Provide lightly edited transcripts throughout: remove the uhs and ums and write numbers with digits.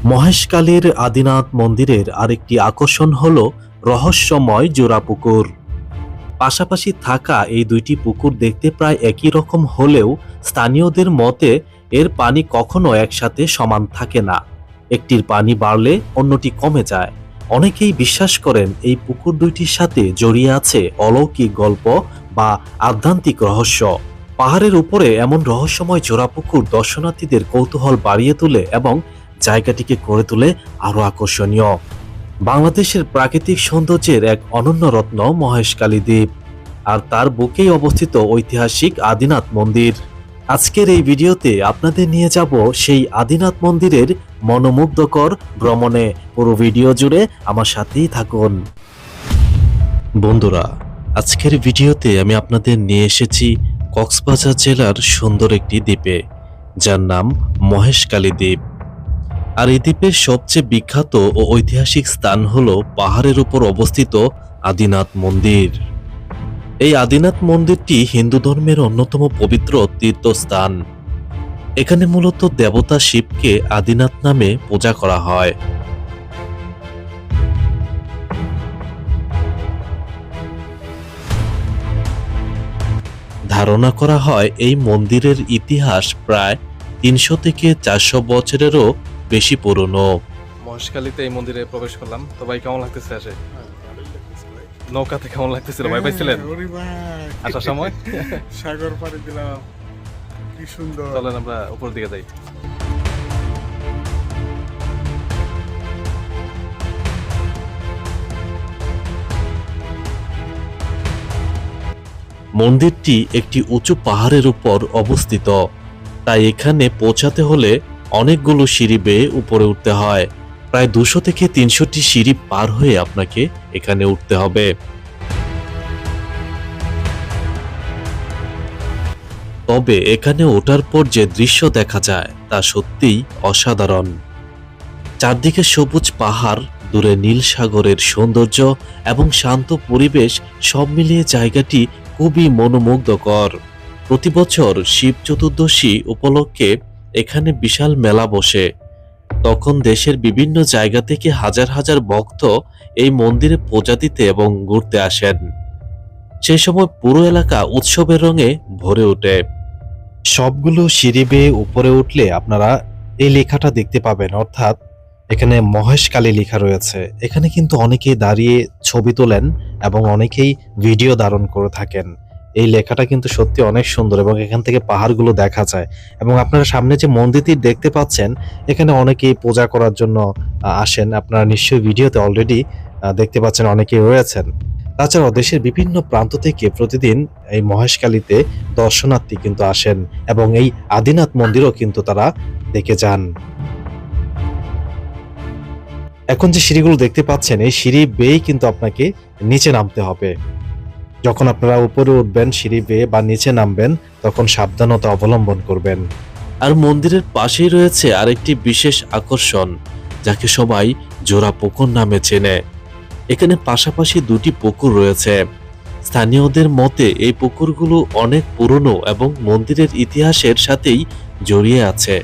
মহেশখালীর আদিনাথ মন্দিরের আরেকটি আকর্ষণ হল রহস্যময় জোড়া পুকুর। পাশাপাশি থাকা এই দুইটি পুকুর দেখতে প্রায় একই রকম হলেও স্থানীয়দের মতে এর পানি কখনো একসাথে সমান থাকে না। একটির পানি বাড়লে অন্যটি কমে যায়। অনেকেই বিশ্বাস করেন এই পুকুর দুইটির সাথে জড়িয়ে আছে অলৌকিক গল্প বা আধ্যাত্মিক রহস্য। পাহাড়ের উপরে এমন রহস্যময় জোড়া পুকুর দর্শনার্থীদের কৌতূহল বাড়িয়ে তোলে এবং জায়গাটিকে করে তোলে আরো আকর্ষণীয়। বাংলাদেশের প্রাকৃতিক সৌন্দর্যের এক অনন্য রত্ন মহেশখালী দ্বীপ, আর তার বুকেই অবস্থিত ঐতিহাসিক আদিনাথ মন্দির। আজকের এই ভিডিওতে আপনাদের নিয়ে যাব সেই আদিনাথ মন্দিরের মনোমুগ্ধকর ভ্রমণে। পুরো ভিডিও জুড়ে আমার সাথেই থাকুন। বন্ধুরা, আজকের ভিডিওতে আমি আপনাদের নিয়ে এসেছি কক্সবাজার জেলার সুন্দর একটি দ্বীপে, যার নাম মহেশখালী দ্বীপ। আর এই দ্বীপের সবচেয়ে বিখ্যাত ও ঐতিহাসিক স্থান হল পাহাড়ের উপর অবস্থিত আদিনাথ মন্দির। এই আদিনাথ মন্দিরটি হিন্দু ধর্মের অন্যতম পবিত্র তীর্থস্থান। এখানে মূলত দেবতা শিবকে আদিনাথ নামে পূজা করা হয়। ধারণা করা হয় এই মন্দিরের ইতিহাস প্রায় ৩০০ থেকে ৪০০ বছরেরও বেশি পুরনো। মহেশখালীতে এই মন্দিরে প্রবেশ করলাম। তো ভাই, কেমন লাগতেছে আসে? নৌকাতে কেমন লাগতেছিল? ভয় পাইছিলেন আসার সময়? সাগর পাড়ি দিলাম, কি সুন্দর। চলেন আমরা উপর দিকে যাই। মন্দিরটি একটি উঁচু পাহাড়ের উপর অবস্থিত, তাই এখানে পৌঁছাতে হলে অনেকগুলো সিঁড়ি বেয়ে উপরে উঠতে হয়। প্রায় ২০০ থেকে ৩০০টি সিঁড়ি পার হয়ে আপনাকে এখানে উঠতে হবে। তবে এখানে ওঠার পর যে দৃশ্য দেখা যায় তা সত্যিই অসাধারণ। চারদিকে সবুজ পাহাড়, দূরে নীল সাগরের সৌন্দর্য এবং শান্ত পরিবেশ, সব মিলিয়ে জায়গাটি খুবই মনোমুগ্ধকর। প্রতি বছর শিব চতুর্দশী উপলক্ষে এখানে বিশাল মেলা বসে। তখন দেশের বিভিন্ন জায়গা থেকে হাজার হাজার ভক্ত এই মন্দিরে পূজা দিতে এবং ঘুরতে আসেন। সেই সময় পুরো এলাকা উৎসবের রঙে ভরে ওঠে। সবগুলো সিঁড়ি বেয়ে উপরে উঠলে আপনারা এই লেখাটা দেখতে পাবেন, অর্থাৎ এখানে মহেশখালী লেখা রয়েছে। এখানে কিন্তু অনেকেই দাঁড়িয়ে ছবি তোলেন এবং অনেকেই ভিডিও ধারণ করে থাকেন। এই লেখাটা কিন্তু সত্যি অনেক সুন্দর এবং এখান থেকে পাহাড়গুলো দেখা যায়। এবং আপনারা সামনে যে মন্দিরটি দেখতে পাচ্ছেন, এখানে অনেকেই পূজা করার জন্য আসেন। আপনারা নিশ্চয়ই ভিডিওতে অলরেডি দেখতে পাচ্ছেন অনেকেই রয়েছেন। তাছাড়াও দেশের বিভিন্ন প্রান্ত থেকে প্রতিদিন এই মহেশখালীতে দর্শনার্থী কিন্তু আসেন এবং এই আদিনাথ মন্দিরও কিন্তু তারা দেখে যান। এখন যে সিঁড়িগুলো দেখতে পাচ্ছেন, এই সিঁড়ি বেয়ে কিন্তু আপনাকে নিচে নামতে হবে। যখন আপনারা উপরে উঠবেন সিঁড়ি বেয়ে বা নিচে নামবেন, তখন সাবধানতা অবলম্বন করবেন। আর মন্দিরের পাশেই রয়েছে আরেকটি বিশেষ আকর্ষণ, যাকে সবাই জোড়া পুকুর নামে চেনে। এখানে পাশাপাশি দুটি পুকুর রয়েছে। স্থানীয়দের মতে এই পুকুরগুলো অনেক পুরনো এবং মন্দিরের ইতিহাসের সাথেই জড়িয়ে আছে।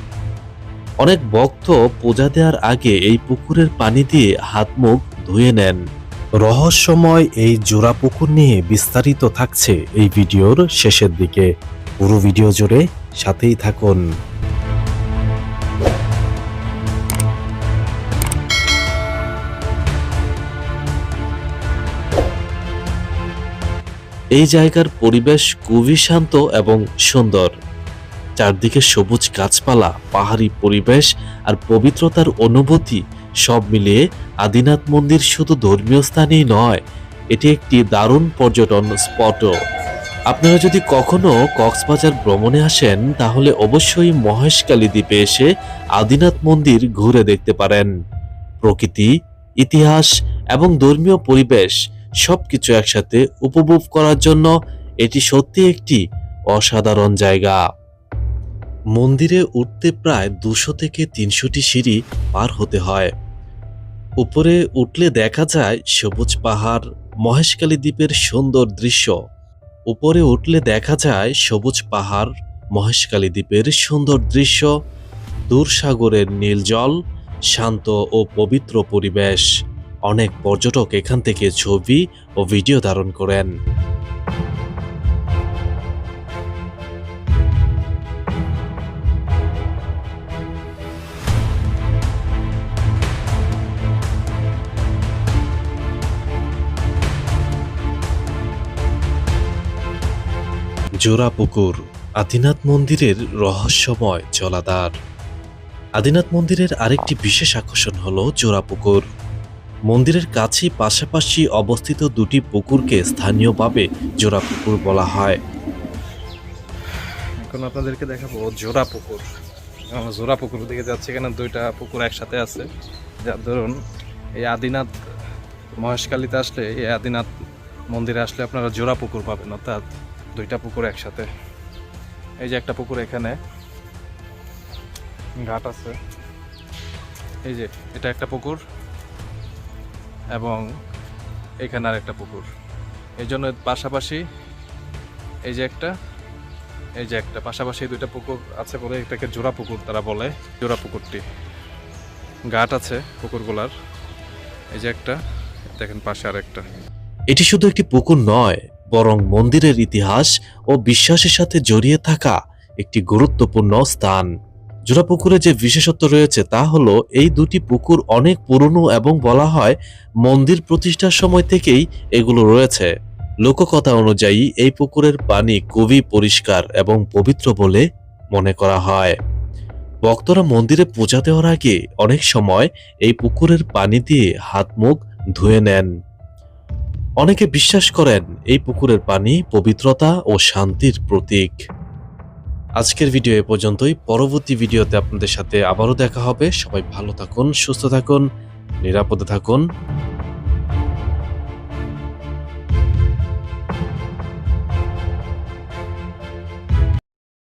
অনেক ভক্ত পূজা দেওয়ার আগে এই পুকুরের পানি দিয়ে হাত মুখ ধুয়ে নেন। রহস্যময় এই জোড়া পুকুর নিয়ে বিস্তারিত থাকছে এই ভিডিওর শেষের দিকে। পুরো ভিডিও জুড়ে সাথেই থাকুন। এই জায়গার পরিবেশ খুবই শান্ত এবং সুন্দর। চারদিকে সবুজ গাছপালা, পাহাড়ি পরিবেশ আর পবিত্রতার অনুভূতি, সব মিলিয়ে আদিনাথ মন্দির শুধু ধর্মীয় স্থানই নয়, এটি একটি দারুণ পর্যটন স্পটও। আপনারা যদি কখনো কক্সবাজার ভ্রমণে আসেন, তাহলে অবশ্যই মহেশখালী দ্বীপে এসে আদিনাথ মন্দির ঘুরে দেখতে পারেন। প্রকৃতি, ইতিহাস এবং ধর্মীয় পরিবেশ সবকিছু একসাথে উপভোগ করার জন্য এটি সত্যি একটি অসাধারণ জায়গা। মন্দিরে উঠতে প্রায় ২০০ থেকে ৩০০টি সিঁড়ি পার হতে হয়। উপরে উঠলে দেখা যায় সবুজ পাহাড়, মহেশখালী দ্বীপের সুন্দর দৃশ্য। উপরে উঠলে দেখা যায় সবুজ পাহাড়, মহেশখালী দ্বীপের সুন্দর দৃশ্য, দূর সাগরের নীল জল শান্ত ও পবিত্র পরিবেশ। অনেক পর্যটক এখান থেকে ছবি ও ভিডিও ধারণ করেন। জোড়াপুকুর আদিনাথ মন্দিরের রহস্যময় জলাধার। আদিনাথ মন্দিরের আরেকটি বিশেষ আকর্ষণ হলো জোড়াপুকুর। মন্দিরের কাছেই পাশাপাশি অবস্থিত দুটি পুকুরকে স্থানীয়ভাবে জোড়াপুকুর বলা হয়। এখন আপনাদেরকে দেখাবো জোড়া পুকুর। আমরা জোড়া পুকুর দিকে যাচ্ছি, এখানে দুইটা পুকুর একসাথে আছে। যার ধরুন এই আদিনাথ মহেশকালীতে আসলে, এই আদিনাথ মন্দিরে আসলে আপনারা জোড়া পুকুর পাবেন, অর্থাৎ দুইটা পুকুর একসাথে। এই যে একটা পুকুর, এখানে ঘাট আছে, এই যে এটা একটা পুকুর এবং এখানে আর একটা পুকুর। এই জন্য পাশাপাশি এই যে একটা, এই যে একটা পাশাপাশি দুইটা পুকুর আছে বলে এটাকে জোড়া পুকুর তারা বলে। জোড়া পুকুরটি ঘাট আছে পুকুরগুলার, এই যে একটা, দেখেন পাশে আর একটা। এটি শুধু একটি পুকুর নয়, বরং মন্দিরের ইতিহাস ও বিশ্বাসের সাথে জড়িয়ে থাকা একটি গুরুত্বপূর্ণ স্থান। জোড়াপুকুরে যে বিশেষত্ব রয়েছে তা হলো এই দুটি পুকুর অনেক পুরনো এবং বলা হয় মন্দির প্রতিষ্ঠার সময় থেকেই এগুলো রয়েছে। লোককথা অনুযায়ী এই পুকুরের পানি খুবই পরিষ্কার এবং পবিত্র বলে মনে করা হয়। ভক্তরা মন্দিরে পূজা দেওয়ার আগে অনেক সময় এই পুকুরের পানি দিয়ে হাত মুখ ধুয়ে নেন। অনেকে বিশ্বাস করেন এই পুকুরের পানি পবিত্রতা ও শান্তির প্রতীক। আজকের ভিডিও এ পর্যন্তই। পরবর্তী ভিডিওতে আপনাদের সাথে আবারও দেখা হবে। সবাই ভালো থাকুন, সুস্থ থাকুন, নিরাপদে থাকুন।